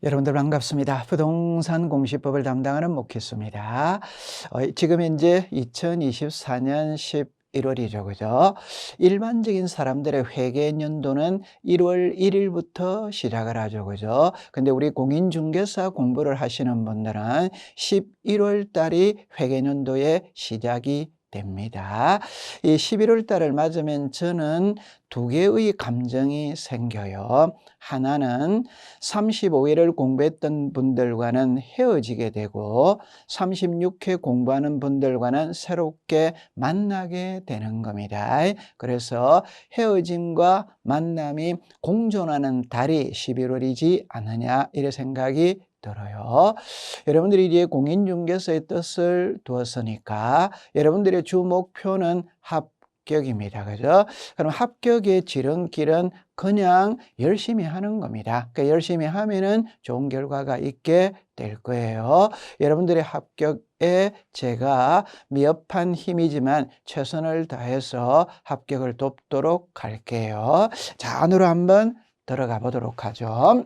여러분들 반갑습니다. 부동산 공시법을 담당하는 목희수입니다. 지금 현재 2024년 11월이죠. 그죠? 일반적인 사람들의 회계연도는 1월 1일부터 시작을 하죠. 그죠? 근데 우리 공인중개사 공부를 하시는 분들은 11월 달이 회계연도의 시작이 됩니다. 이 11월 달을 맞으면 저는 두 개의 감정이 생겨요. 하나는 35회를 공부했던 분들과는 헤어지게 되고 36회 공부하는 분들과는 새롭게 만나게 되는 겁니다. 그래서 헤어짐과 만남이 공존하는 달이 11월이지 않느냐 이런 생각이 들어요. 여러분들이 이제 공인중개사의 뜻을 두었으니까 여러분들의 주 목표는 합격입니다. 그죠? 그럼 합격의 지름길은 그냥 열심히 하는 겁니다. 그러니까 열심히 하면은 좋은 결과가 있게 될 거예요. 여러분들의 합격에 제가 미흡한 힘이지만 최선을 다해서 합격을 돕도록 할게요. 자, 안으로 한번 들어가 보도록 하죠.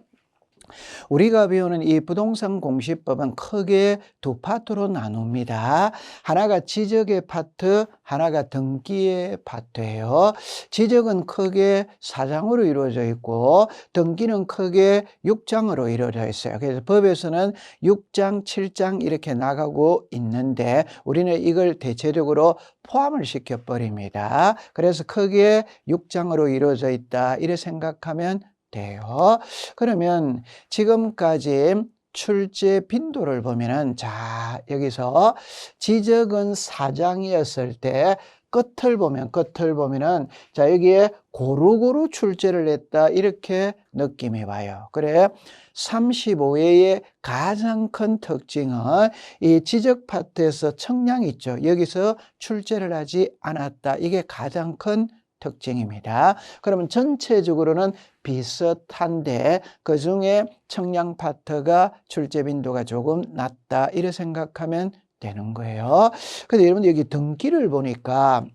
우리가 배우는 이 부동산 공시법은 크게 두 파트로 나눕니다. 하나가 지적의 파트, 하나가 등기의 파트예요. 지적은 크게 4장으로 이루어져 있고 등기는 크게 6장으로 이루어져 있어요. 그래서 법에서는 6장, 7장 이렇게 나가고 있는데 우리는 이걸 대체적으로 포함을 시켜버립니다. 그래서 크게 6장으로 이루어져 있다 이렇게 생각하면 돼요. 그러면 지금까지 출제 빈도를 보면은 자, 여기서 지적은 4장이었을 때 끝을 보면은 자, 여기에 고루고루 출제를 했다 이렇게 느낌이 와요. 그래 35회의 가장 큰 특징은 이 지적 파트에서 청량이 있죠. 여기서 출제를 하지 않았다. 이게 가장 큰 특징입니다. 그러면 전체적으로는 비슷한데 그 중에 청량 파트가 출제 빈도가 조금 낮다 이렇게 생각하면 되는 거예요. 그래서 여러분 여기 등기를 보니까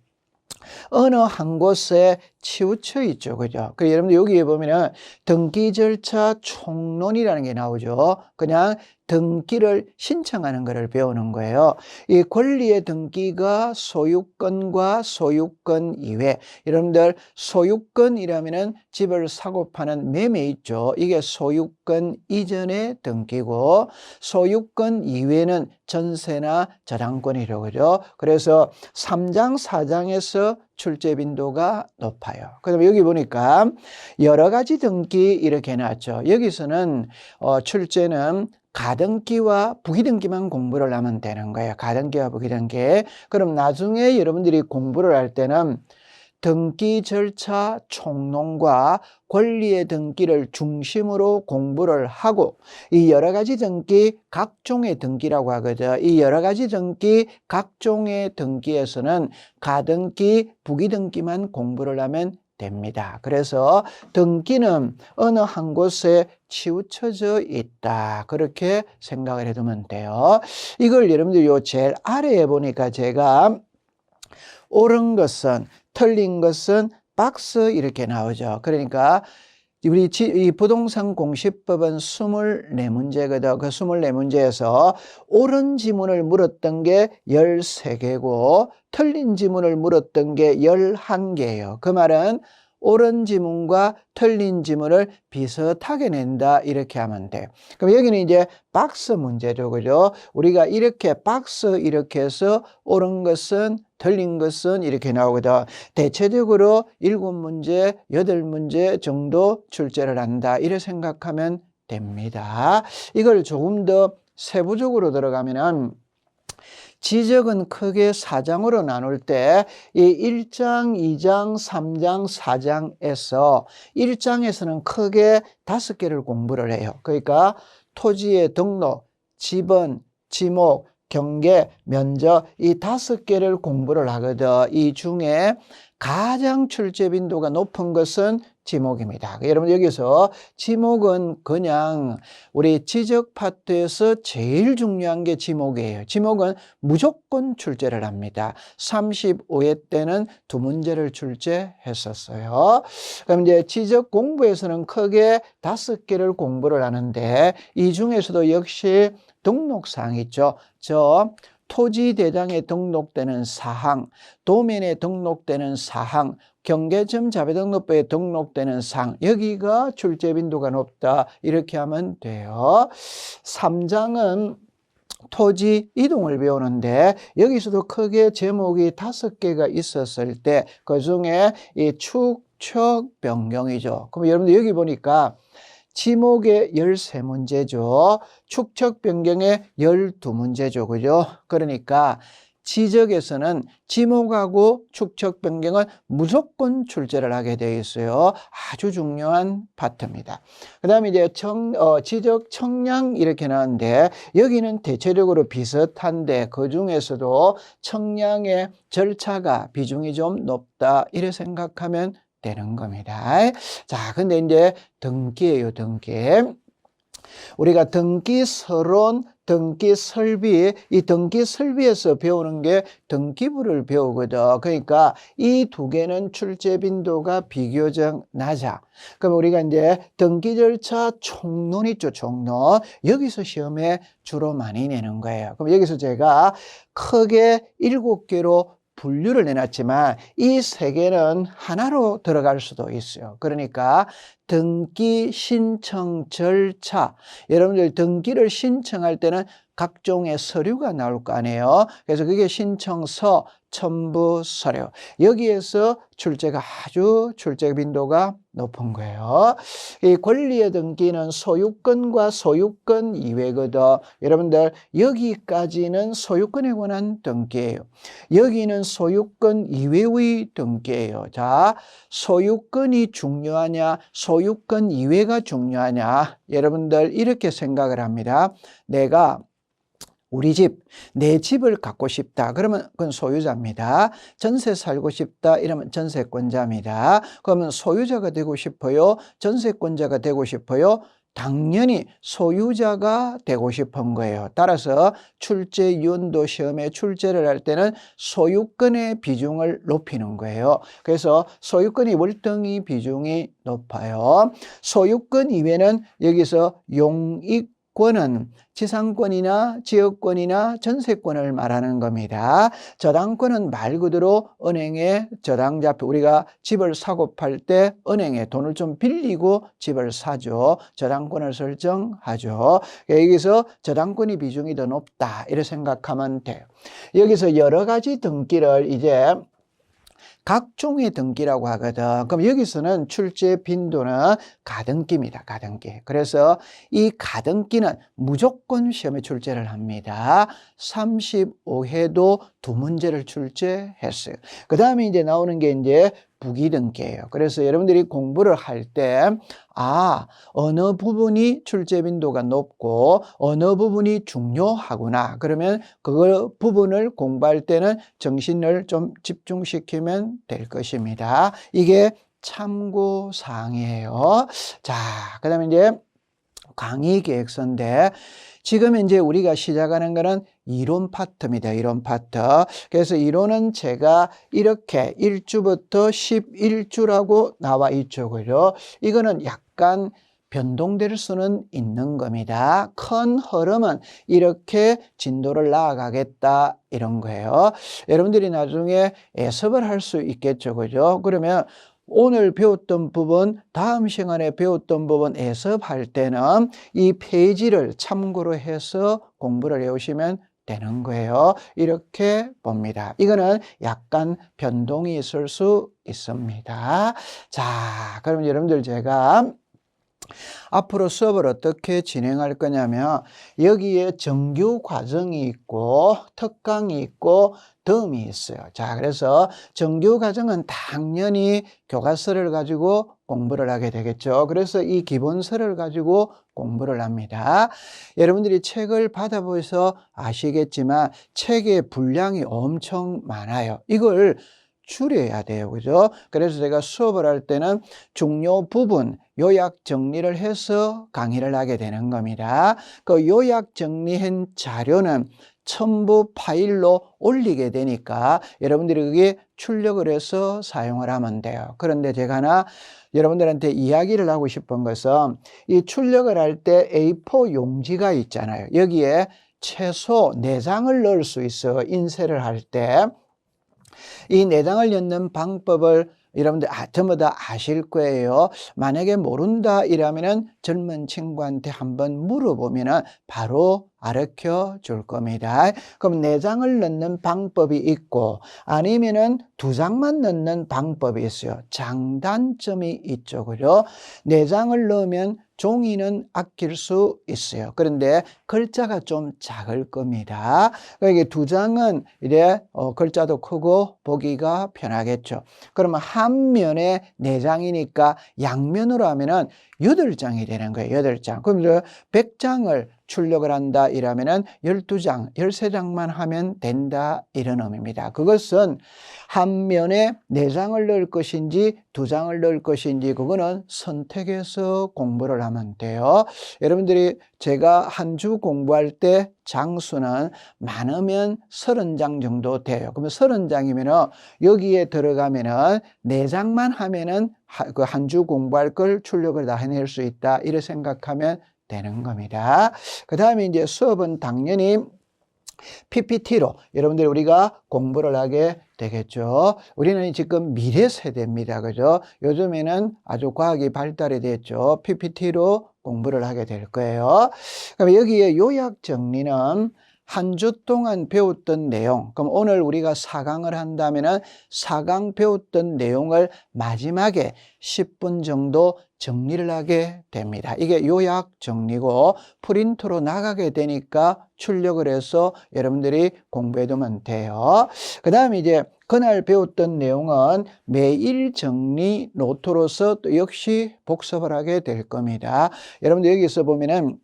어느 한 곳에 치우쳐 있죠. 그죠? 그 여러분들 여기에 보면은 등기 절차 총론이라는 게 나오죠. 그냥 등기를 신청하는 것을 배우는 거예요. 이 권리의 등기가 소유권과 소유권 이외. 여러분들 소유권이라면은 집을 사고 파는 매매 있죠. 이게 소유권 이전의 등기고 소유권 이외는 전세나 저당권이라고 그러죠. 그래서 3장, 4장에서 출제 빈도가 높아요. 그다음에 여기 보니까 여러 가지 등기 이렇게 해놨죠. 여기서는 출제는 가등기와 부기등기만 공부를 하면 되는 거예요. 가등기와 부기등기. 그럼 나중에 여러분들이 공부를 할 때는 등기 절차 총론과 권리의 등기를 중심으로 공부를 하고 이 여러 가지 등기 각종의 등기라고 하거든요. 이 여러 가지 등기 각종의 등기에서는 가등기, 부기등기만 공부를 하면 됩니다. 그래서 등기는 어느 한 곳에 치우쳐져 있다. 그렇게 생각을 해두면 돼요. 이걸 여러분들 요 제일 아래에 보니까 제가 옳은 것은 틀린 것은 박스 이렇게 나오죠. 그러니까 우리 이 부동산 공시법은 24문제거든. 그 24문제에서 옳은 지문을 물었던 게 13개고 틀린 지문을 물었던 게 11개예요. 그 말은 옳은 지문과 틀린 지문을 비슷하게 낸다 이렇게 하면 돼. 그럼 여기는 이제 박스 문제죠. 그죠? 우리가 이렇게 박스 이렇게 해서 옳은 것은 틀린 것은 이렇게 나오거든. 대체적으로 7문제, 8문제 정도 출제를 한다. 이렇게 생각하면 됩니다. 이걸 조금 더 세부적으로 들어가면은 지적은 크게 4장으로 나눌 때 이 1장, 2장, 3장, 4장에서 1장에서는 크게 5개를 공부를 해요. 그러니까 토지의 등록, 지번, 지목, 경계, 면접 이 5개를 공부를 하거든. 이 중에 가장 출제 빈도가 높은 것은 지목입니다. 여러분 여기서 지목은 그냥 우리 지적 파트에서 제일 중요한 게 지목이에요. 지목은 무조건 출제를 합니다. 35회 때는 2문제를 출제했었어요. 그럼 이제 지적 공부에서는 크게 5개를 공부를 하는데 이 중에서도 역시 등록사항이 있죠. 토지대장에 등록되는 사항, 도면에 등록되는 사항, 경계점 자배등록부에 등록되는 사항, 여기가 출제 빈도가 높다 이렇게 하면 돼요. 3장은 토지 이동을 배우는데 여기서도 크게 제목이 5개가 있었을 때 그중에 이 축척 변경이죠. 그럼 여러분들 여기 보니까 지목에 13문제죠. 축척 변경에 12문제죠. 그죠? 그러니까 지적에서는 지목하고 축척 변경은 무조건 출제를 하게 되어 있어요. 아주 중요한 파트입니다. 그 다음에 이제 지적 청량 이렇게 나오는데 여기는 대체적으로 비슷한데 그 중에서도 청량의 절차가 비중이 좀 높다 이렇게 생각하면 되는 겁니다. 자, 근데 이제 등기예요, 등기. 우리가 등기 서론, 등기 설비, 이 등기 설비에서 배우는 게 등기부를 배우거든. 그러니까 이 2개는 출제 빈도가 비교적 낮아. 그럼 우리가 이제 등기 절차 총론 있죠, 총론. 여기서 시험에 주로 많이 내는 거예요. 그럼 여기서 제가 크게 7개로 분류를 내놨지만 이 3개는 하나로 들어갈 수도 있어요. 그러니까 등기 신청 절차. 여러분들 등기를 신청할 때는 각종의 서류가 나올 거 아니에요. 그래서 그게 신청서, 첨부 서류. 여기에서 출제 빈도가 높은 거예요. 이 권리의 등기는 소유권과 소유권 이외거든. 여러분들 여기까지는 소유권에 관한 등기예요. 여기는 소유권 이외의 등기예요. 자, 소유권이 중요하냐, 소유권 이외가 중요하냐. 여러분들 이렇게 생각을 합니다. 내가 우리 집, 내 집을 갖고 싶다. 그러면 그건 소유자입니다. 전세 살고 싶다. 이러면 전세권자입니다. 그러면 소유자가 되고 싶어요? 전세권자가 되고 싶어요? 당연히 소유자가 되고 싶은 거예요. 따라서 출제위원도 시험에 출제를 할 때는 소유권의 비중을 높이는 거예요. 그래서 소유권이 월등히 비중이 높아요. 소유권 이외에는 여기서 용익권은 지상권이나 지역권이나 전세권을 말하는 겁니다. 저당권은 말 그대로 은행에 저당자표, 우리가 집을 사고 팔 때 은행에 돈을 좀 빌리고 집을 사죠. 저당권을 설정하죠. 여기서 저당권의 비중이 더 높다 이렇게 생각하면 돼요. 여기서 여러 가지 등기를 이제 각종의 등기라고 하거든. 그럼 여기서는 출제 빈도는 가등기입니다. 가등기. 그래서 이 가등기는 무조건 시험에 출제를 합니다. 35회도 2문제를 출제했어요. 그 다음에 이제 나오는 게 이제 부기등기예요. 그래서 여러분들이 공부를 할 때 어느 부분이 출제 빈도가 높고 어느 부분이 중요하구나. 그러면 그 부분을 공부할 때는 정신을 좀 집중시키면 될 것입니다. 이게 참고사항이에요. 자, 그 다음에 이제 강의 계획서인데 지금 이제 우리가 시작하는 거는 이론 파트입니다. 이론 파트. 그래서 이론은 제가 이렇게 1주부터 11주라고 나와 있죠. 그죠? 이거는 약간 변동될 수는 있는 겁니다. 큰 흐름은 이렇게 진도를 나아가겠다 이런 거예요. 여러분들이 나중에 예습을 할 수 있겠죠. 그죠? 그러면 오늘 배웠던 부분, 다음 시간에 배웠던 부분 예습할 때는 이 페이지를 참고로 해서 공부를 해오시면 되는 거예요. 이렇게 봅니다. 이거는 약간 변동이 있을 수 있습니다. 자, 그럼 여러분들 제가 앞으로 수업을 어떻게 진행할 거냐면 여기에 정규 과정이 있고 특강이 있고 덤이 있어요. 자, 그래서 정규 과정은 당연히 교과서를 가지고 공부를 하게 되겠죠. 그래서 이 기본서를 가지고 공부를 합니다. 여러분들이 책을 받아보셔서 아시겠지만 책의 분량이 엄청 많아요. 이걸 줄여야 돼요. 그죠? 그래서 제가 수업을 할 때는 중요 부분 요약 정리를 해서 강의를 하게 되는 겁니다. 그 요약 정리한 자료는 첨부 파일로 올리게 되니까 여러분들이 그게 출력을 해서 사용을 하면 돼요. 그런데 제가 하나 여러분들한테 이야기를 하고 싶은 것은 이 출력을 할 때 A4 용지가 있잖아요. 여기에 최소 4장을 넣을 수 있어요. 인쇄를 할 때. 이 내장을 연 방법을 여러분들 전부 다 아실 거예요. 만약에 모른다 이러면은 젊은 친구한테 한번 물어보면은 바로 가르쳐 줄 겁니다. 그럼 4장을 넣는 방법이 있고 아니면은 2장만 넣는 방법이 있어요. 장단점이 있죠. 그죠? 4장을 넣으면 종이는 아낄 수 있어요. 그런데 글자가 좀 작을 겁니다. 그러니까 2장은 이래 글자도 크고 보기가 편하겠죠. 그러면 한 면에 4장이니까 양면으로 하면은 8장이 되는 거예요. 8장. 그럼 100장을 출력을 한다 이러면은 12장, 13장만 하면 된다 이런 의미입니다. 그것은 한 면에 4장을 넣을 것인지 2장을 넣을 것인지 그거는 선택해서 공부를 하면 돼요. 여러분들이 제가 한 주 공부할 때 장수는 많으면 30장 정도 돼요. 그러면 30장이면은 여기에 들어가면은 4장만 하면은 그 한 주 공부할 걸 출력을 다 해낼 수 있다. 이렇게 생각하면 되는 겁니다. 그 다음에 이제 수업은 당연히 PPT로 여러분들이 우리가 공부를 하게 되겠죠. 우리는 지금 미래 세대입니다. 그죠? 요즘에는 아주 과학이 발달이 됐죠. PPT로 공부를 하게 될 거예요. 그럼 여기에 요약 정리는 한 주 동안 배웠던 내용, 그럼 오늘 우리가 4강을 한다면은 4강 배웠던 내용을 마지막에 10분 정도 정리를 하게 됩니다. 이게 요약 정리고 프린트로 나가게 되니까 출력을 해서 여러분들이 공부해 두면 돼요. 그 다음에 이제 그날 배웠던 내용은 매일 정리 노트로서 또 역시 복습을 하게 될 겁니다. 여러분들 여기서 보면은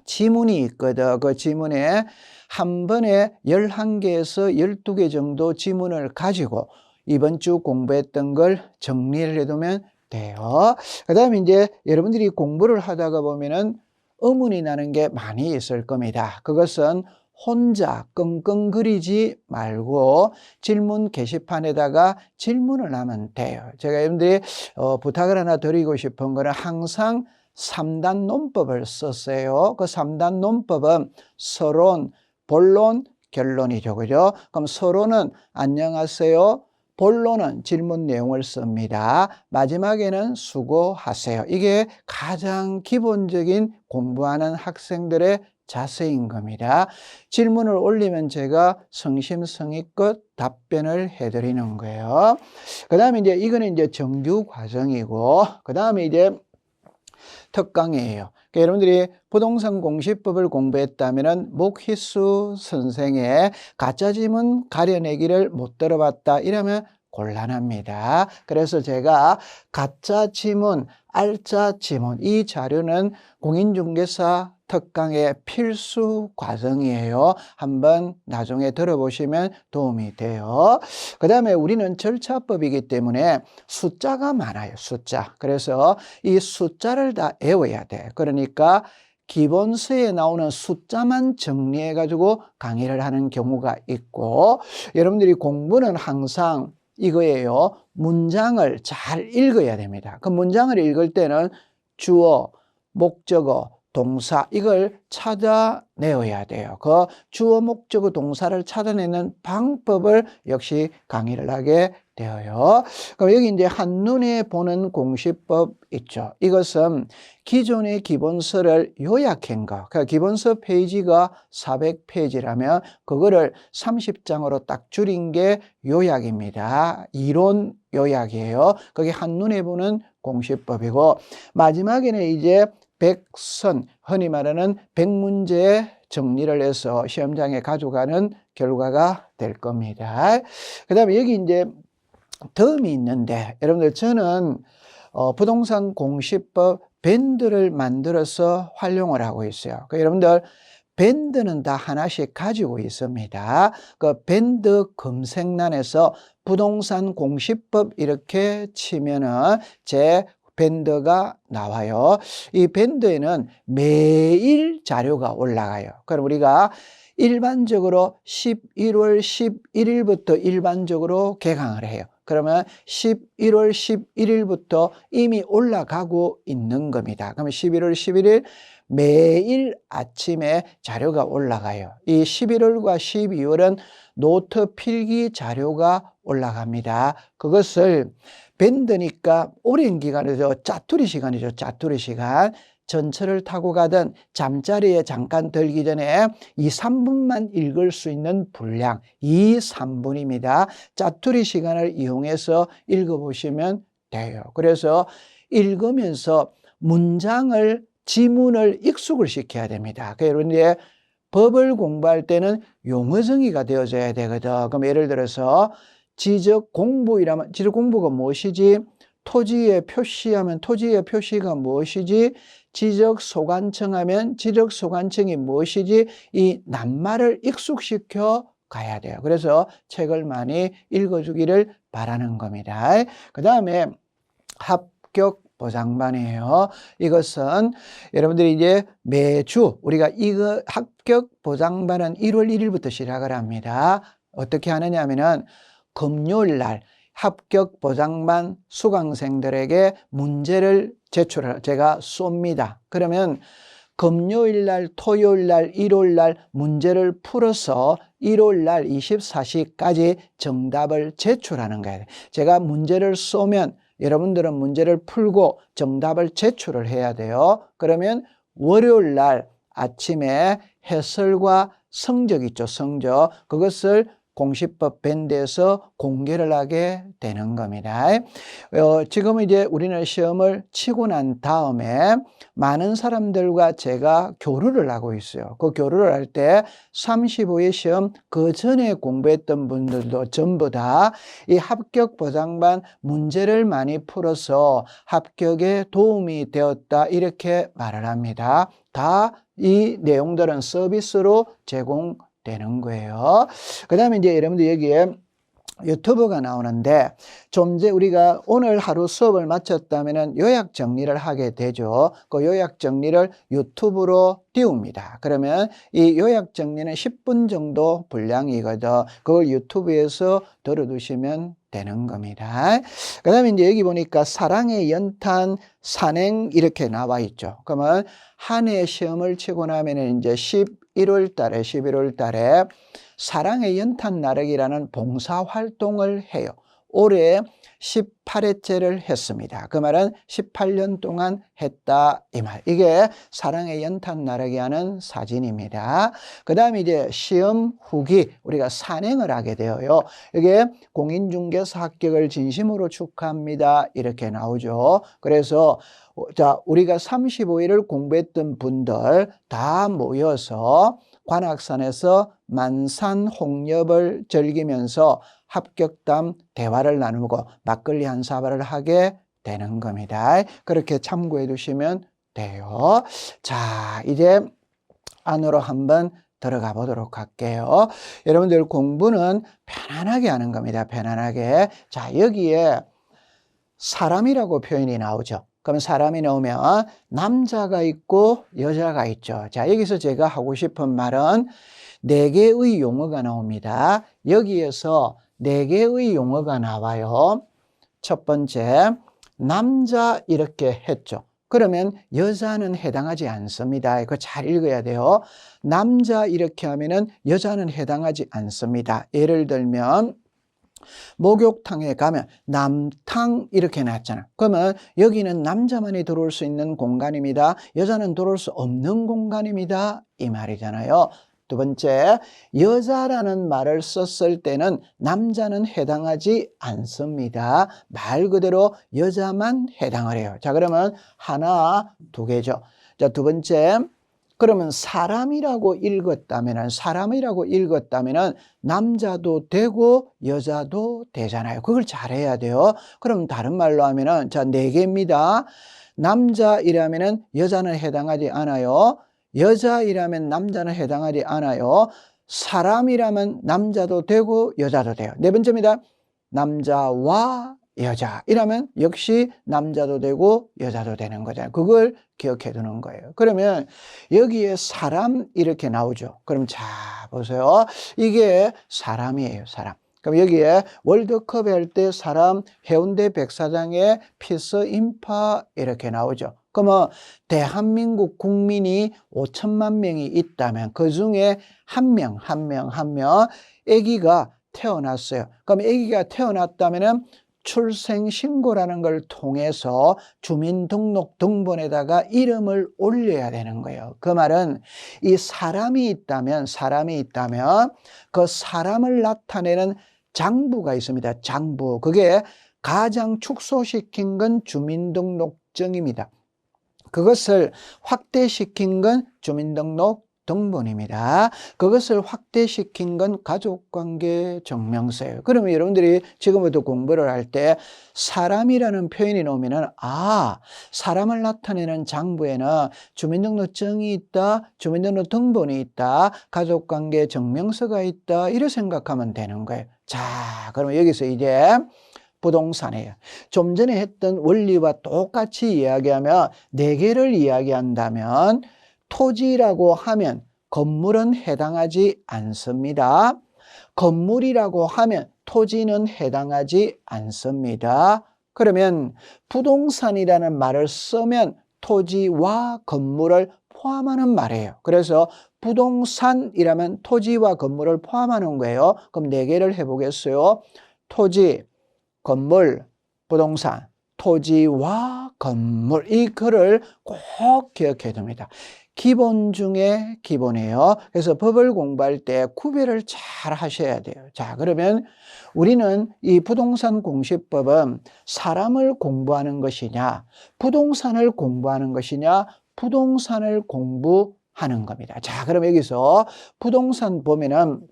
지문이 있거든. 그 지문에 한 번에 11개에서 12개 정도 지문을 가지고 이번 주 공부했던 걸 정리를 해두면 돼요. 그 다음에 이제 여러분들이 공부를 하다가 보면은 의문이 나는 게 많이 있을 겁니다. 그것은 혼자 끙끙거리지 말고 질문 게시판에다가 질문을 하면 돼요. 제가 여러분들이 부탁을 하나 드리고 싶은 거는 항상 3단 논법을 썼어요. 그 3단 논법은 서론, 본론, 결론이죠. 그죠? 그럼 서론은 안녕하세요. 본론은 질문 내용을 씁니다. 마지막에는 수고하세요. 이게 가장 기본적인 공부하는 학생들의 자세인 겁니다. 질문을 올리면 제가 성심성의껏 답변을 해드리는 거예요. 그 다음에 이제 이거는 이제 정규 과정이고, 그 다음에 이제 특강이에요. 그러니까 여러분들이 부동산 공시법을 공부했다면 목희수 선생의 가짜 지문 가려내기를 못 들어봤다 이러면 곤란합니다. 그래서 제가 가짜 지문, 알짜 지문 이 자료는 공인중개사 특강의 필수 과정이에요. 한번 나중에 들어보시면 도움이 돼요. 그 다음에 우리는 절차법이기 때문에 숫자가 많아요. 숫자. 그래서 이 숫자를 다 외워야 돼. 그러니까 기본서에 나오는 숫자만 정리해 가지고 강의를 하는 경우가 있고, 여러분들이 공부는 항상 이거예요. 문장을 잘 읽어야 됩니다. 그 문장을 읽을 때는 주어, 목적어, 동사 이걸 찾아내어야 돼요. 그 주어 목적어 동사를 찾아내는 방법을 역시 강의를 하게 되어요. 그럼 여기 이제 한눈에 보는 공시법 있죠. 이것은 기존의 기본서를 요약한 거. 그러니까 기본서 페이지가 400페이지라면 그거를 30장으로 딱 줄인 게 요약입니다. 이론 요약이에요. 그게 한눈에 보는 공시법이고, 마지막에는 이제 100선, 흔히 말하는 100문제 정리를 해서 시험장에 가져가는 결과가 될 겁니다. 그 다음에 여기 이제 덤이 있는데, 여러분들 저는 부동산 공시법 밴드를 만들어서 활용을 하고 있어요. 여러분들 밴드는 다 하나씩 가지고 있습니다. 그 밴드 검색란에서 부동산 공시법 이렇게 치면은 제 밴드가 나와요. 이 밴드에는 매일 자료가 올라가요. 그럼 우리가 일반적으로 11월 11일부터 일반적으로 개강을 해요. 그러면 11월 11일부터 이미 올라가고 있는 겁니다. 그러면 11월 11일 매일 아침에 자료가 올라가요. 이 11월과 12월은 노트 필기 자료가 올라갑니다. 그것을 밴드니까 오랜 기간이죠. 짜투리 시간이죠. 짜투리 시간. 전철을 타고 가든 잠자리에 잠깐 들기 전에 2, 3분만 읽을 수 있는 분량 2, 3분입니다. 짜투리 시간을 이용해서 읽어보시면 돼요. 그래서 읽으면서 문장을 지문을 익숙을 시켜야 됩니다. 그런데 법을 공부할 때는 용어 정의가 되어져야 되거든. 그럼 예를 들어서 지적 공부이라면 지적 공부가 무엇이지? 토지에 표시하면 토지의 표시가 무엇이지? 지적 소관청 하면 지적 소관청이 무엇이지? 이 낱말을 익숙시켜 가야 돼요. 그래서 책을 많이 읽어주기를 바라는 겁니다. 그 다음에 합격 보장반이에요. 이것은 여러분들이 이제 매주 우리가 이거 합격 보장반은 1월 1일부터 시작을 합니다. 어떻게 하느냐 하면은 금요일 날 합격 보장반 수강생들에게 문제를 제가 쏩니다. 그러면 금요일 날, 토요일 날, 일요일 날 문제를 풀어서 일요일 날 24시까지 정답을 제출하는 거예요. 제가 문제를 쏘면 여러분들은 문제를 풀고 정답을 제출을 해야 돼요. 그러면 월요일 날 아침에 해설과 성적 있죠. 성적. 그것을 공시법 밴드에서 공개를 하게 되는 겁니다. 지금 이제 우리는 시험을 치고 난 다음에 많은 사람들과 제가 교류를 하고 있어요. 그 교류를 할 때 35회 시험 그 전에 공부했던 분들도 전부 다 이 합격 보장반 문제를 많이 풀어서 합격에 도움이 되었다 이렇게 말을 합니다. 다 이 내용들은 서비스로 제공되는 거예요. 그 다음에 이제 여러분들 여기에 유튜브가 나오는데 좀 이제 우리가 오늘 하루 수업을 마쳤다면 요약 정리를 하게 되죠. 그 요약 정리를 유튜브로 띄웁니다. 그러면 이 요약 정리는 10분 정도 분량이거든. 그걸 유튜브에서 들어두시면 되는 겁니다. 그 다음에 이제 여기 보니까 사랑의 연탄 산행 이렇게 나와 있죠. 그러면 한 해 시험을 치고 나면 이제 11월 달에 사랑의 연탄 나르기라는 봉사활동을 해요. 올해 18회째를 했습니다. 그 말은 18년 동안 했다 이 말. 이게 사랑의 연탄 나르기 하는 사진입니다. 그 다음에 이제 시험 후기 우리가 산행을 하게 되어요. 이게 공인중개사 합격을 진심으로 축하합니다. 이렇게 나오죠. 그래서 자 우리가 35일을 공부했던 분들 다 모여서 관악산에서 만산 홍엽을 즐기면서 합격담 대화를 나누고 막걸리 한 사발을 하게 되는 겁니다. 그렇게 참고해 두시면 돼요. 자, 이제 안으로 한번 들어가 보도록 할게요. 여러분들 공부는 편안하게 하는 겁니다. 편안하게. 자, 여기에 사람이라고 표현이 나오죠. 그럼 사람이 나오면 남자가 있고 여자가 있죠. 자, 여기서 제가 하고 싶은 말은 4개의 용어가 나옵니다. 여기에서 4개의 용어가 나와요. 첫 번째, 남자 이렇게 했죠. 그러면 여자는 해당하지 않습니다. 이거 잘 읽어야 돼요. 남자 이렇게 하면은 여자는 해당하지 않습니다. 예를 들면 목욕탕에 가면 남탕 이렇게 놨잖아. 그러면 여기는 남자만이 들어올 수 있는 공간입니다. 여자는 들어올 수 없는 공간입니다. 이 말이잖아요. 두 번째, 여자라는 말을 썼을 때는 남자는 해당하지 않습니다. 말 그대로 여자만 해당을 해요. 자, 그러면 하나, 두 개죠. 자, 두 번째, 그러면 사람이라고 읽었다면은 남자도 되고 여자도 되잖아요. 그걸 잘해야 돼요. 그럼 다른 말로 하면은 자, 네 개입니다. 남자이라면은 여자는 해당하지 않아요. 여자이라면 남자는 해당하지 않아요. 사람이라면 남자도 되고 여자도 돼요. 네 번째입니다. 남자와 여자 이라면 역시 남자도 되고 여자도 되는 거잖아요. 그걸 기억해 두는 거예요. 그러면 여기에 사람 이렇게 나오죠. 그럼 자 보세요. 이게 사람이에요. 사람. 그럼 여기에 월드컵 할 때 사람 해운대 백사장에 피서 인파 이렇게 나오죠. 그러면 대한민국 국민이 5천만 명이 있다면 그중에 한 명 아기가 태어났어요. 그럼 아기가 태어났다면은 출생신고라는 걸 통해서 주민등록 등본에다가 이름을 올려야 되는 거예요. 그 말은 이 사람이 있다면 그 사람을 나타내는 장부가 있습니다. 장부. 그게 가장 축소시킨 건 주민등록증입니다. 그것을 확대시킨 건 주민등록 등본입니다. 그것을 확대시킨 건 가족관계 증명서예요. 그러면 여러분들이 지금부터 공부를 할 때 사람이라는 표현이 나오면은 사람을 나타내는 장부에는 주민등록증이 있다, 주민등록 등본이 있다, 가족관계 증명서가 있다 이렇게 생각하면 되는 거예요. 자, 그러면 여기서 이제 부동산이에요. 좀 전에 했던 원리와 똑같이 이야기하면 네 개를 이야기한다면 토지라고 하면 건물은 해당하지 않습니다. 건물이라고 하면 토지는 해당하지 않습니다. 그러면 부동산이라는 말을 쓰면 토지와 건물을 포함하는 말이에요. 그래서 부동산이라면 토지와 건물을 포함하는 거예요. 그럼 네 개를 해보겠어요. 토지, 건물, 부동산, 토지와 건물. 이 글을 꼭 기억해야 됩니다. 기본 중에 기본이에요. 그래서 법을 공부할 때 구별을 잘 하셔야 돼요. 자, 그러면 우리는 이 부동산 공시법은 사람을 공부하는 것이냐, 부동산을 공부하는 것이냐, 부동산을 공부하는 겁니다. 자, 그럼 여기서 부동산 보면은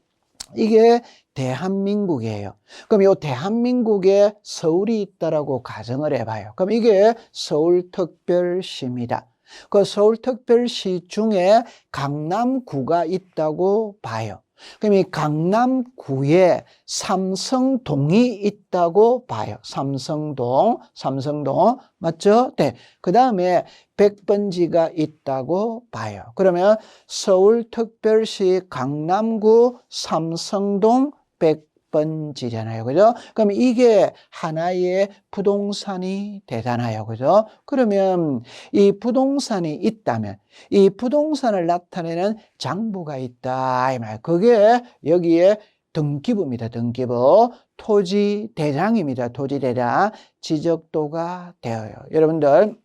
이게 대한민국이에요. 그럼 이 대한민국에 서울이 있다라고 가정을 해봐요. 그럼 이게 서울특별시입니다. 그 서울특별시 중에 강남구가 있다고 봐요. 그럼 이 강남구에 삼성동이 있다고 봐요. 삼성동 맞죠? 네. 그 다음에 백번지가 있다고 봐요. 그러면 서울특별시 강남구 삼성동 백번지잖아요. 그죠? 그럼 이게 하나의 부동산이 되잖아요. 그죠? 그러면 이 부동산이 있다면 이 부동산을 나타내는 장부가 있다. 이 말. 그게 여기에 등기부입니다. 등기부. 토지대장입니다. 토지대장. 지적도가 되어요. 여러분들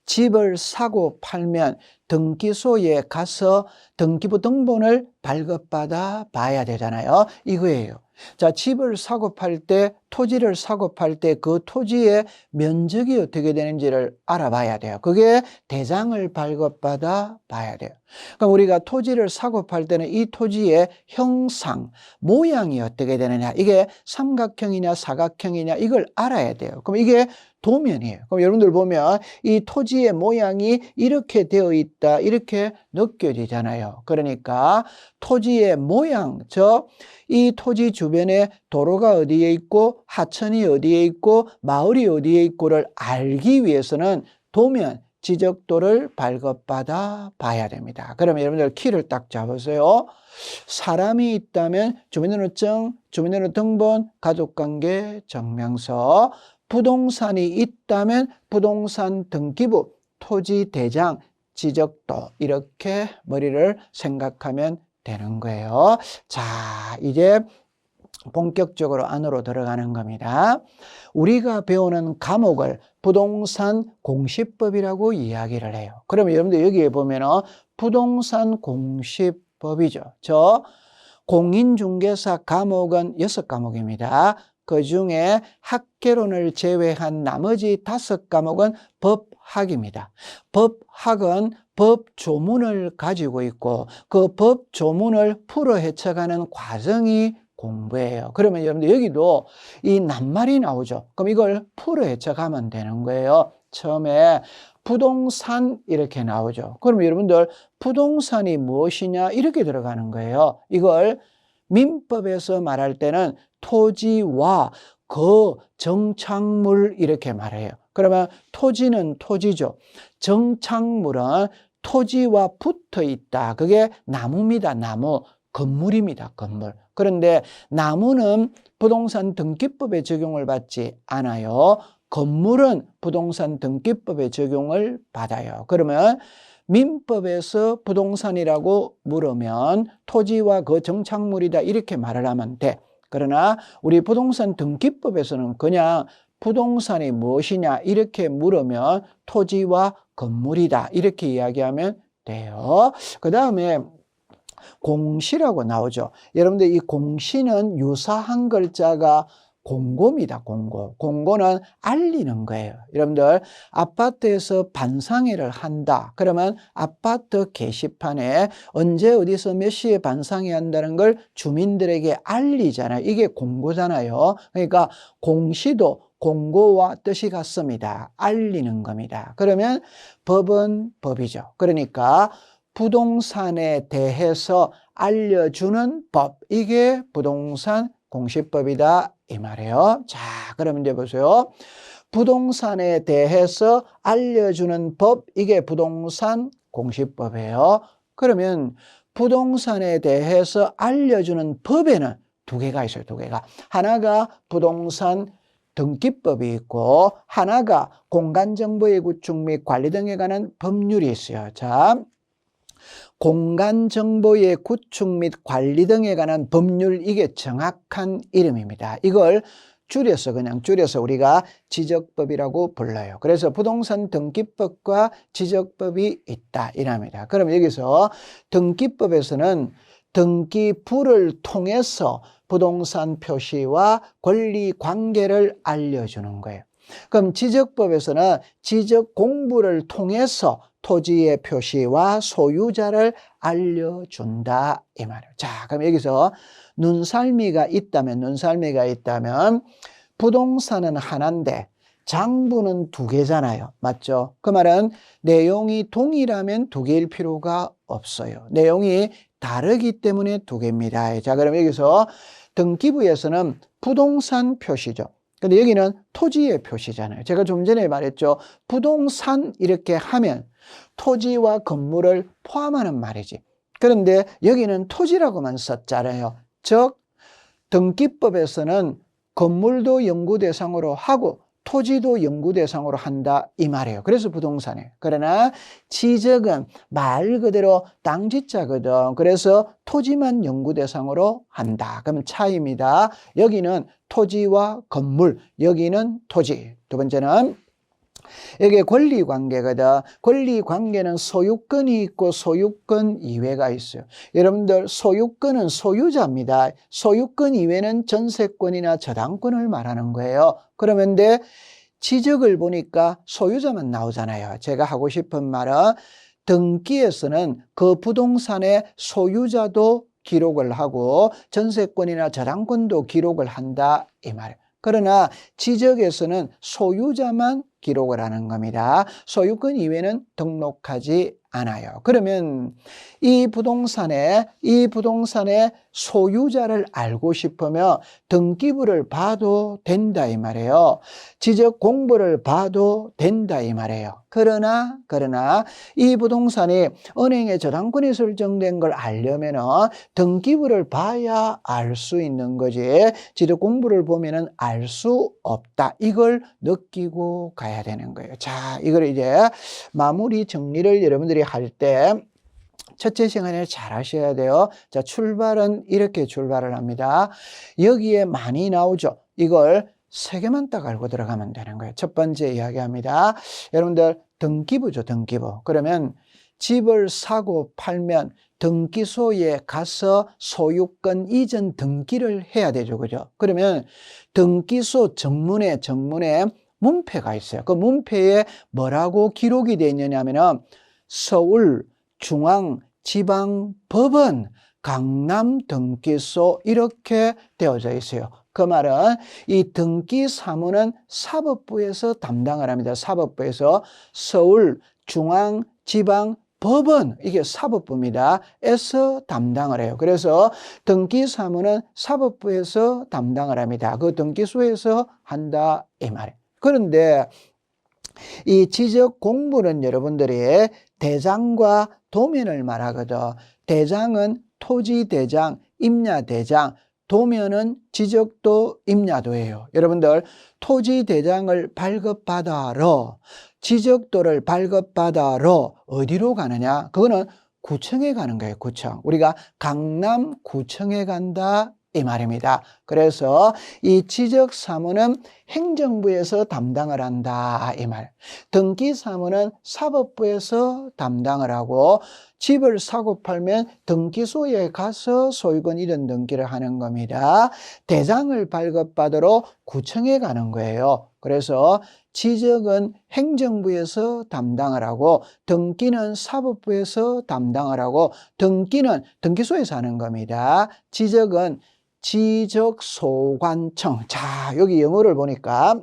집을 사고 팔면 등기소에 가서 등기부 등본을 발급받아 봐야 되잖아요. 이거예요. 자, 집을 사고 팔 때, 토지를 사고 팔 때 그 토지의 면적이 어떻게 되는지를 알아봐야 돼요. 그게 대장을 발급받아 봐야 돼요. 그럼 우리가 토지를 사고 팔 때는 이 토지의 형상, 모양이 어떻게 되느냐, 이게 삼각형이냐 사각형이냐 이걸 알아야 돼요. 그럼 이게 도면이에요. 그럼 여러분들 보면 이 토지의 모양이 이렇게 되어 있다, 이렇게 느껴지잖아요. 그러니까 토지의 모양, 이 토지 주변에 도로가 어디에 있고 하천이 어디에 있고 마을이 어디에 있고를 알기 위해서는 도면, 지적도를 발급받아 봐야 됩니다. 그러면 여러분들 키를 딱 잡으세요. 사람이 있다면 주민등록증, 주민등록등본, 가족관계 증명서, 부동산이 있다면 부동산 등기부, 토지대장, 지적도 이렇게 머리를 생각하면 되는 거예요. 자, 이제 본격적으로 안으로 들어가는 겁니다. 우리가 배우는 과목을 부동산 공시법이라고 이야기를 해요. 그러면 여러분들 여기에 보면은 부동산 공시법이죠. 저 공인중개사 과목은 6과목입니다. 그 중에 학개론을 제외한 나머지 5과목은 법학입니다. 법학은 법조문을 가지고 있고 그 법조문을 풀어 헤쳐가는 과정이 공부예요. 그러면 여러분들 여기도 이 낱말이 나오죠. 그럼 이걸 풀어 헤쳐가면 되는 거예요. 처음에 부동산 이렇게 나오죠. 그러면 여러분들 부동산이 무엇이냐 이렇게 들어가는 거예요. 이걸 민법에서 말할 때는 토지와 그 정착물 이렇게 말해요. 그러면 토지는 토지죠. 정착물은 토지와 붙어 있다. 그게 나무입니다. 나무. 건물입니다. 건물. 그런데 나무는 부동산 등기법에 적용을 받지 않아요. 건물은 부동산 등기법에 적용을 받아요. 그러면 민법에서 부동산이라고 물으면 토지와 그 정착물이다 이렇게 말을 하면 돼. 그러나 우리 부동산 등기법에서는 그냥 부동산이 무엇이냐 이렇게 물으면 토지와 건물이다 이렇게 이야기하면 돼요. 그 다음에 공시라고 나오죠. 여러분들 이 공시는 유사한 글자가 공고입니다. 공고. 공고는 알리는 거예요. 여러분들 아파트에서 반상회를 한다. 그러면 아파트 게시판에 언제 어디서 몇 시에 반상회 한다는 걸 주민들에게 알리잖아요. 이게 공고잖아요. 그러니까 공시도 공고와 뜻이 같습니다. 알리는 겁니다. 그러면 법은 법이죠. 그러니까 부동산에 대해서 알려주는 법, 이게 부동산 공시법이다 이 말이에요. 자, 그러면 이제 보세요. 부동산에 대해서 알려주는 법, 이게 부동산 공시법이에요. 그러면 부동산에 대해서 알려주는 법에는 두 개가 있어요. 두 개가. 하나가 부동산 등기법이 있고 하나가 공간정보의 구축 및 관리 등에 관한 법률이 있어요. 자, 공간정보의 구축 및 관리 등에 관한 법률, 이게 정확한 이름입니다. 이걸 줄여서 그냥 줄여서 우리가 지적법이라고 불러요. 그래서 부동산 등기법과 지적법이 있다 이랍니다. 그럼 여기서 등기법에서는 등기부를 통해서 부동산 표시와 권리 관계를 알려주는 거예요. 그럼 지적법에서는 지적 공부를 통해서 토지의 표시와 소유자를 알려준다 이 말이에요. 자, 그럼 여기서 눈살미가 있다면 부동산은 하나인데 장부는 두 개잖아요. 맞죠? 그 말은 내용이 동일하면 두 개일 필요가 없어요. 내용이 다르기 때문에 두 개입니다. 자, 그럼 여기서 등기부에서는 부동산 표시죠. 근데 여기는 토지의 표시잖아요. 제가 좀 전에 말했죠. 부동산 이렇게 하면 토지와 건물을 포함하는 말이지. 그런데 여기는 토지라고만 썼잖아요. 즉 등기법에서는 건물도 연구 대상으로 하고 토지도 연구 대상으로 한다 이 말이에요. 그래서 부동산이에요. 그러나 지적은 말 그대로 땅지자거든. 그래서 토지만 연구 대상으로 한다. 그러면 차이입니다. 여기는 토지와 건물, 여기는 토지. 두 번째는 이게 권리관계거든. 권리관계는 소유권이 있고 소유권 이외가 있어요. 여러분들 소유권은 소유자입니다. 소유권 이외는 전세권이나 저당권을 말하는 거예요. 그러면 지적을 보니까 소유자만 나오잖아요. 제가 하고 싶은 말은 등기에서는 그 부동산의 소유자도 기록을 하고 전세권이나 저당권도 기록을 한다 이 말이에요. 그러나 지적에서는 소유자만 기록을 하는 겁니다. 소유권 이외에는 등록하지 않아요. 그러면 이 부동산의 소유자를 알고 싶으면 등기부를 봐도 된다 이 말이에요. 지적 공부를 봐도 된다 이 말이에요. 그러나 이 부동산이 은행에 저당권이 설정된 걸 알려면은 등기부를 봐야 알 수 있는 거지, 지적 공부를 보면은 알 수 없다. 이걸 느끼고 가야 되는 거예요. 자, 이걸 이제 마무리 정리를 여러분들이 할 때 첫째 시간에 잘 하셔야 돼요. 자, 출발은 이렇게 출발을 합니다. 여기에 많이 나오죠. 이걸 세 개만 딱 알고 들어가면 되는 거예요. 첫 번째 이야기합니다. 여러분들 등기부죠, 등기부. 그러면 집을 사고 팔면 등기소에 가서 소유권 이전 등기를 해야 되죠. 그죠? 그러면 등기소 정문에 문패가 있어요. 그 문패에 뭐라고 기록이 되어 있느냐 하면은 서울중앙지방법원 강남등기소 이렇게 되어져 있어요. 그 말은 이 등기 사무는 사법부에서 담당을 합니다. 사법부에서 서울중앙지방법원, 이게 사법부입니다. 에서 담당을 해요. 그래서 등기 사무는 사법부에서 담당을 합니다. 그 등기소에서 한다 이 말이에요. 그런데 이 지적 공부는 여러분들이 대장과 도면을 말하거든. 대장은 토지대장, 임야대장, 도면은 지적도, 임야도예요. 여러분들 토지대장을 발급받아러, 지적도를 발급받아러 어디로 가느냐? 그거는 구청에 가는 거예요. 구청. 우리가 강남구청에 간다 이 말입니다. 그래서 이 지적사무는 행정부에서 담당을 한다 이 말. 등기사무는 사법부에서 담당을 하고, 집을 사고 팔면 등기소에 가서 소유권 이전 등기를 하는 겁니다. 대장을 발급받으러 구청에 가는 거예요. 그래서 지적은 행정부에서 담당을 하고, 등기는 사법부에서 담당을 하고, 등기는 등기소에서 하는 겁니다. 지적은 지적소관청. 자, 여기 영어를 보니까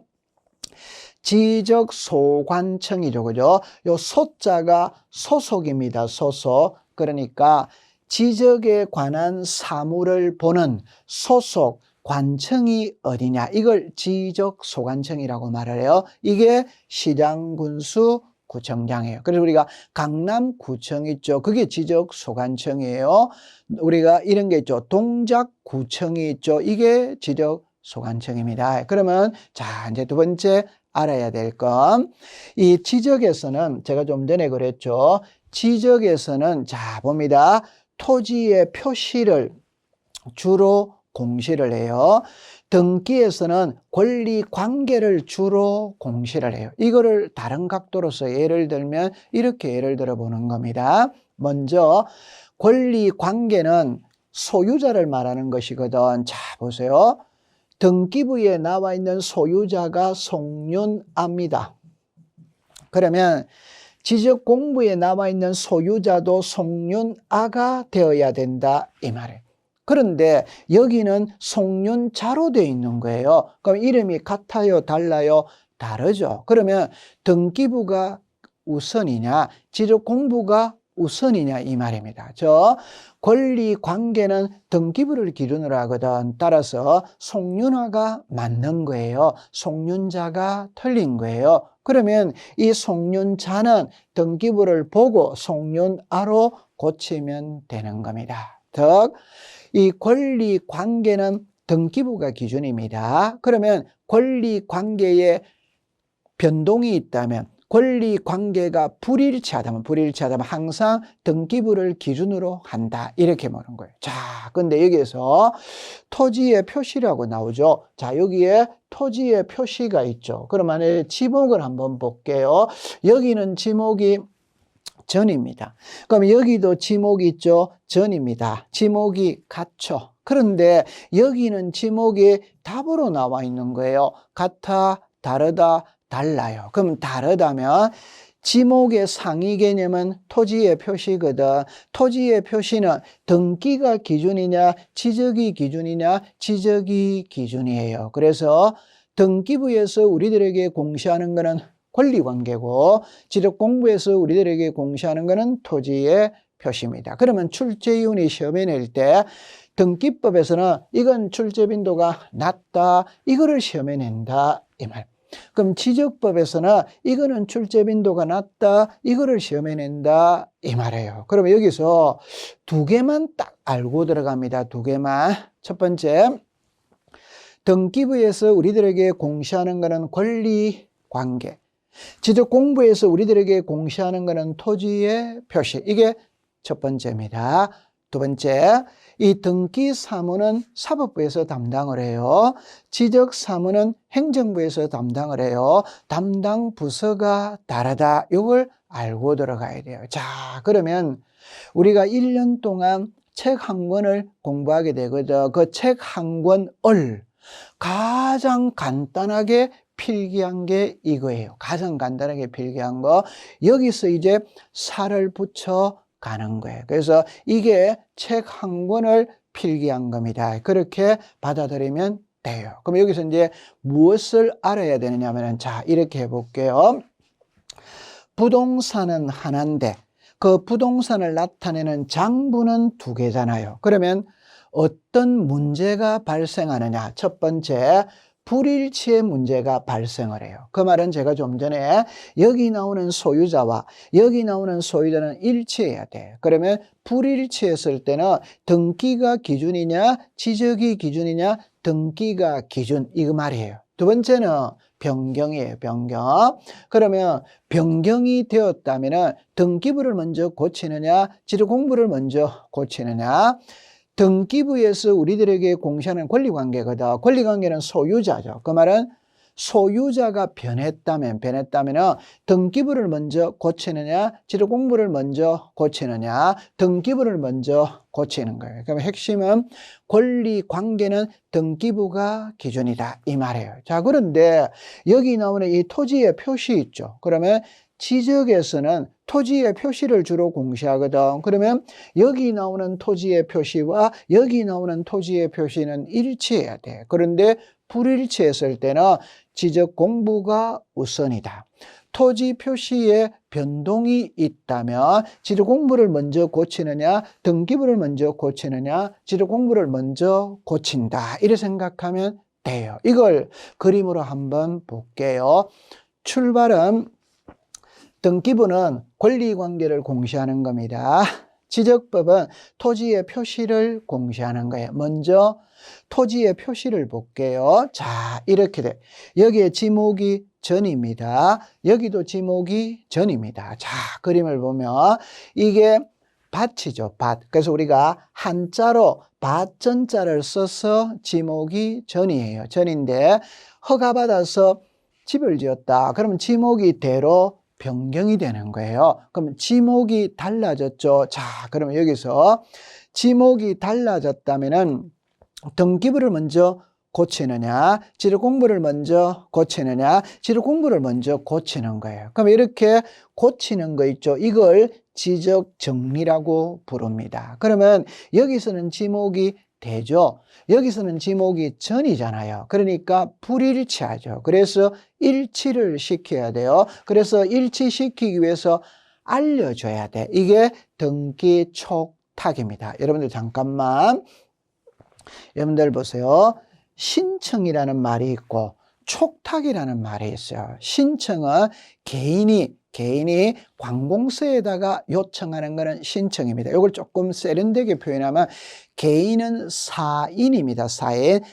지적소관청이죠. 그죠? 요 소자가 소속입니다. 소속. 그러니까 지적에 관한 사무를 보는 소속 관청이 어디냐? 이걸 지적소관청이라고 말을 해요. 이게 시장군수 구청장이에요. 그래서 우리가 강남구청 있죠. 그게 지적소관청이에요. 우리가 이런 게 있죠. 동작구청이 있죠. 이게 지적소관청입니다. 그러면 자, 이제 두 번째 알아야 될 건, 이 지적에서는 제가 좀 전에 그랬죠. 지적에서는 자 봅니다. 토지의 표시를 주로 공시를 해요. 등기에서는 권리 관계를 주로 공시를 해요. 이거를 다른 각도로서 예를 들면 이렇게 예를 들어 보는 겁니다. 먼저 권리 관계는 소유자를 말하는 것이거든. 자, 보세요. 등기부에 나와 있는 소유자가 송윤아입니다. 그러면 지적 공부에 나와 있는 소유자도 송윤아가 되어야 된다 이 말이에요. 그런데 여기는 송윤자로 되어 있는 거예요. 그럼 이름이 같아요, 달라요? 다르죠. 그러면 등기부가 우선이냐, 지적 공부가 우선이냐 이 말입니다. 저 권리 관계는 등기부를 기준으로 하거든. 따라서 송윤아가 맞는 거예요. 송윤자가 틀린 거예요. 그러면 이 송윤자는 등기부를 보고 송윤아로 고치면 되는 겁니다. 즉, 이 권리 관계는 등기부가 기준입니다. 그러면 권리 관계에 변동이 있다면, 권리 관계가 불일치하다면 항상 등기부를 기준으로 한다 이렇게 보는 거예요. 자, 근데 여기에서 토지의 표시라고 나오죠. 자, 여기에 토지의 표시가 있죠. 그러면 지목을 한번 볼게요. 여기는 지목이 전입니다. 그럼 여기도 지목이 있죠. 전입니다. 지목이 같죠. 그런데 여기는 지목이 답으로 나와 있는 거예요. 같아, 다르다, 달라요. 그럼 다르다면 지목의 상위 개념은 토지의 표시거든. 토지의 표시는 등기가 기준이냐, 지적이 기준이냐, 지적이 기준이에요. 그래서 등기부에서 우리들에게 공시하는 것은 권리관계고, 지적공부에서 우리들에게 공시하는 것은 토지의 표시입니다. 그러면 출제위원이 시험에 낼 때 등기법에서는 이건 출제 빈도가 낮다, 이거를 시험에 낸다 이 말. 그럼 지적법에서는 이거는 출제 빈도가 낮다, 이거를 시험에 낸다 이 말이에요. 그러면 여기서 두 개만 딱 알고 들어갑니다. 두 개만. 첫 번째, 등기부에서 우리들에게 공시하는 것은 권리관계, 지적공부에서 우리들에게 공시하는 것은 토지의 표시. 이게 첫 번째입니다. 두 번째, 이 등기사무는 사법부에서 담당을 해요. 지적사무는 행정부에서 담당을 해요. 담당 부서가 다르다. 이걸 알고 들어가야 돼요. 자, 그러면 우리가 1년 동안 책 한 권을 공부하게 되거든. 그 책 한 권을 가장 간단하게 필기한 게 이거예요. 가장 간단하게 필기한 거. 여기서 이제 살을 붙여 가는 거예요. 그래서 이게 책 한 권을 필기한 겁니다. 그렇게 받아들이면 돼요. 그럼 여기서 이제 무엇을 알아야 되느냐 하면, 자, 이렇게 해볼게요. 부동산은 하나인데 그 부동산을 나타내는 장부는 두 개잖아요. 그러면 어떤 문제가 발생하느냐? 첫 번째, 불일치의 문제가 발생을 해요. 그 말은 제가 좀 전에 여기 나오는 소유자와 여기 나오는 소유자는 일치해야 돼. 그러면 불일치했을 때는 등기가 기준이냐 지적이 기준이냐, 등기가 기준, 이거 말이에요. 두 번째는 변경이에요. 변경. 그러면 변경이 되었다면 등기부를 먼저 고치느냐 지적공부를 먼저 고치느냐. 등기부에서 우리들에게 공시하는 권리관계거든. 권리관계는 소유자죠. 그 말은 소유자가 변했다면 등기부를 먼저 고치느냐 지적공부를 먼저 고치느냐, 등기부를 먼저 고치는 거예요. 그럼 핵심은 권리관계는 등기부가 기준이다 이 말이에요. 자, 그런데 여기 나오는 이 토지의 표시 있죠. 그러면 지적에서는 토지의 표시를 주로 공시하거든. 그러면 여기 나오는 토지의 표시와 여기 나오는 토지의 표시는 일치해야 돼. 그런데 불일치했을 때는 지적 공부가 우선이다. 토지 표시에 변동이 있다면 지적 공부를 먼저 고치느냐 등기부를 먼저 고치느냐, 지적 공부를 먼저 고친다. 이렇게 생각하면 돼요. 이걸 그림으로 한번 볼게요. 출발은 등기부는 권리관계를 공시하는 겁니다. 지적법은 토지의 표시를 공시하는 거예요. 먼저 토지의 표시를 볼게요. 자, 이렇게 돼. 여기에 지목이 전입니다. 여기도 지목이 전입니다. 자, 그림을 보면 이게 밭이죠. 밭. 그래서 우리가 한자로 밭전자를 써서 지목이 전이에요. 전인데 허가받아서 집을 지었다. 그러면 지목이 대로 변경이 되는 거예요. 그럼 지목이 달라졌죠. 자, 그러면 여기서 지목이 달라졌다면은 등기부를 먼저 고치느냐 지적공부를 먼저 고치느냐, 지적공부를 먼저 고치는 거예요. 그럼 이렇게 고치는 거 있죠. 이걸 지적정리라고 부릅니다. 그러면 여기서는 지목이 되죠. 여기서는 지목이 전이잖아요. 그러니까 불일치하죠. 그래서 일치를 시켜야 돼요. 그래서 일치시키기 위해서 알려줘야 돼. 이게 등기 촉탁입니다. 여러분들 잠깐만. 여러분들 보세요. 신청이라는 말이 있고 촉탁이라는 말이 있어요. 신청은 개인이 관공서에다가 요청하는 것은 신청입니다. 이걸 조금 세련되게 표현하면 개인은 사인입니다.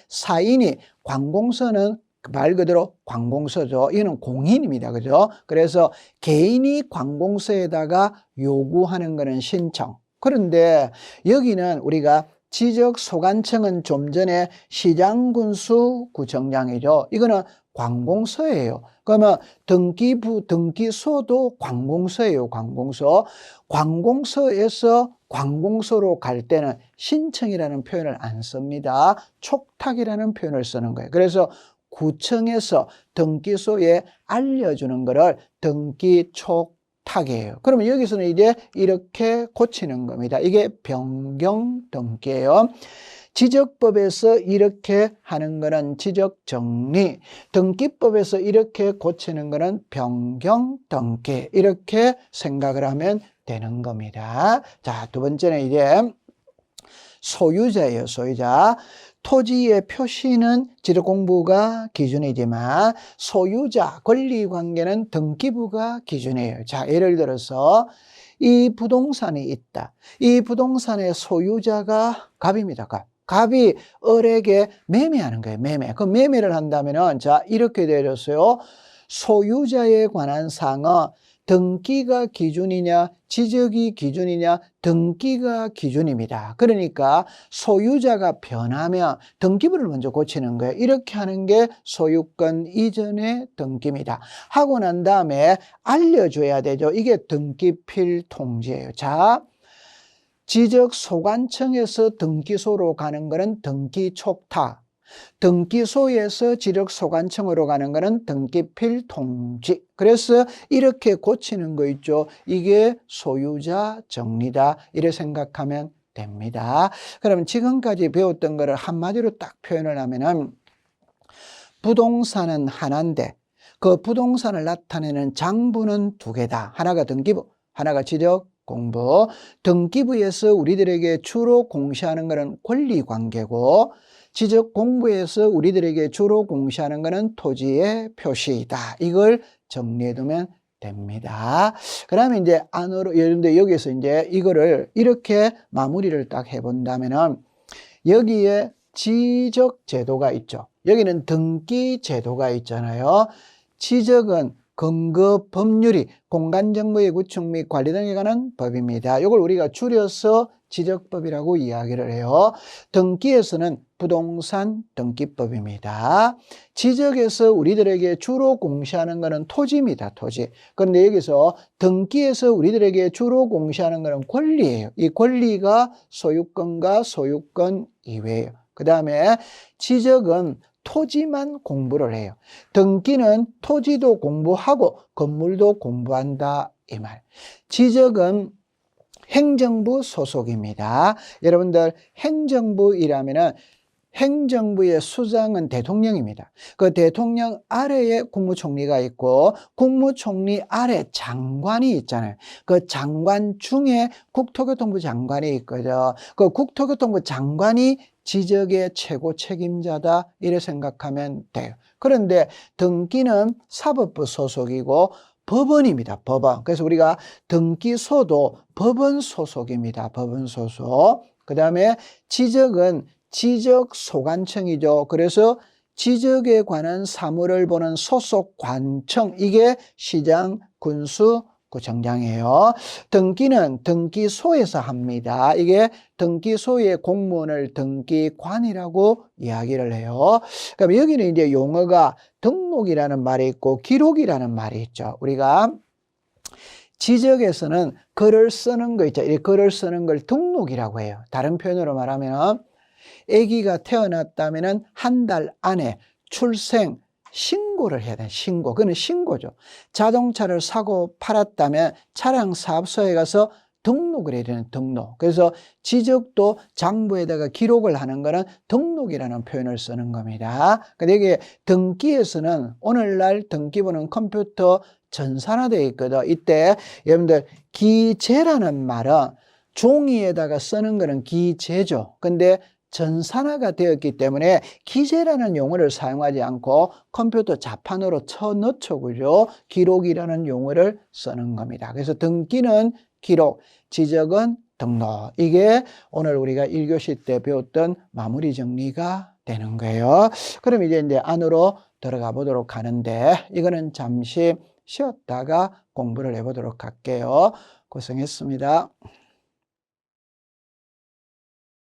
사인이, 관공서는 말 그대로 관공서죠. 이거는 공인입니다. 그죠? 그래서 개인이 관공서에다가 요구하는 것은 신청. 그런데 여기는 우리가 지적소관청은 좀 전에 시장군수구청장이죠. 이거는 관공서예요. 그러면 등기부, 등기소도 관공서예요. 관공서. 관공서에서 관공서로 갈 때는 신청이라는 표현을 안 씁니다. 촉탁이라는 표현을 쓰는 거예요. 그래서 구청에서 등기소에 알려주는 거를 등기촉탁이에요. 그러면 여기서는 이제 이렇게 고치는 겁니다. 이게 변경 등기예요. 지적법에서 이렇게 하는 거는 지적정리, 등기법에서 이렇게 고치는 거는 변경등기, 이렇게 생각을 하면 되는 겁니다. 자, 두 번째는 이제 소유자예요. 소유자. 토지의 표시는 지적공부가 기준이지만 소유자, 권리관계는 등기부가 기준이에요. 자, 예를 들어서 이 부동산이 있다. 이 부동산의 소유자가 갑입니다. 갑. 갑이 을에게 매매하는 거예요. 매매. 그 매매를 한다면은, 자, 이렇게 되어졌어요. 소유자에 관한 사항은 등기가 기준이냐, 지적이 기준이냐, 등기가 기준입니다. 그러니까 소유자가 변하면 등기부를 먼저 고치는 거예요. 이렇게 하는 게 소유권 이전의 등기입니다. 하고 난 다음에 알려줘야 되죠. 이게 등기필 통지예요. 자, 지적소관청에서 등기소로 가는 거는 등기촉탁, 등기소에서 지적소관청으로 가는 거는 등기필 통지. 그래서 이렇게 고치는 거 있죠. 이게 소유자 정리다. 이렇게 생각하면 됩니다. 그럼 지금까지 배웠던 거를 한마디로 딱 표현을 하면은 부동산은 하나인데 그 부동산을 나타내는 장부는 두 개다. 하나가 등기부, 하나가 지적공부. 등기부에서 우리들에게 주로 공시하는 것은 권리관계고 지적공부에서 우리들에게 주로 공시하는 것은 토지의 표시이다. 이걸 정리해두면 됩니다. 그러면 이제 안으로, 예컨대 여기서 이제 이거를 이렇게 마무리를 딱 해본다면은 여기에 지적제도가 있죠. 여기는 등기제도가 있잖아요. 지적은 근거 법률이 공간정보의 구축 및 관리 등에 관한 법입니다. 이걸 우리가 줄여서 지적법이라고 이야기를 해요. 등기에서는 부동산 등기법입니다. 지적에서 우리들에게 주로 공시하는 것은 토지입니다. 토지. 그런데 여기서 등기에서 우리들에게 주로 공시하는 것은 권리예요. 이 권리가 소유권과 소유권 이외예요. 그 다음에 지적은 토지만 공부를 해요. 등기는 토지도 공부하고 건물도 공부한다 이 말. 지적은 행정부 소속입니다. 여러분들 행정부이라면은 행정부의 수장은 대통령입니다. 그 대통령 아래에 국무총리가 있고 국무총리 아래 장관이 있잖아요. 그 장관 중에 국토교통부 장관이 있거든요. 그 국토교통부 장관이 지적의 최고 책임자다 이렇게 생각하면 돼요. 그런데 등기는 사법부 소속이고 법원입니다. 법원. 그래서 우리가 등기소도 법원 소속입니다. 법원 소속. 그 다음에 지적은 지적소관청이죠. 그래서 지적에 관한 사무를 보는 소속관청, 이게 시장, 군수, 구청장이에요. 등기는 등기소에서 합니다. 이게 등기소의 공무원을 등기관이라고 이야기를 해요. 그럼 여기는 이제 용어가 등록이라는 말이 있고 기록이라는 말이 있죠. 우리가 지적에서는 글을 쓰는 거 있죠. 이 글을 쓰는 걸 등록이라고 해요. 다른 표현으로 말하면 아기가 태어났다면 한 달 안에 출생 신고를 해야 돼요. 신고. 그건 신고죠. 자동차를 사고 팔았다면 차량 사업소에 가서 등록을 해야 되는 등록. 그래서 지적도 장부에다가 기록을 하는 거는 등록이라는 표현을 쓰는 겁니다. 근데 이게 등기에서는 오늘날 등기부는 컴퓨터 전산화되어 있거든. 이때 여러분들 기재라는 말은 종이에다가 쓰는 거는 기재죠. 근데 전산화가 되었기 때문에 기재라는 용어를 사용하지 않고 컴퓨터 자판으로 쳐넣죠. 그죠? 기록이라는 용어를 쓰는 겁니다. 그래서 등기는 기록, 지적은 등록. 이게 오늘 우리가 1교시 때 배웠던 마무리 정리가 되는 거예요. 그럼 이제 안으로 들어가 보도록 하는데 이거는 잠시 쉬었다가 공부를 해보도록 할게요. 고생했습니다.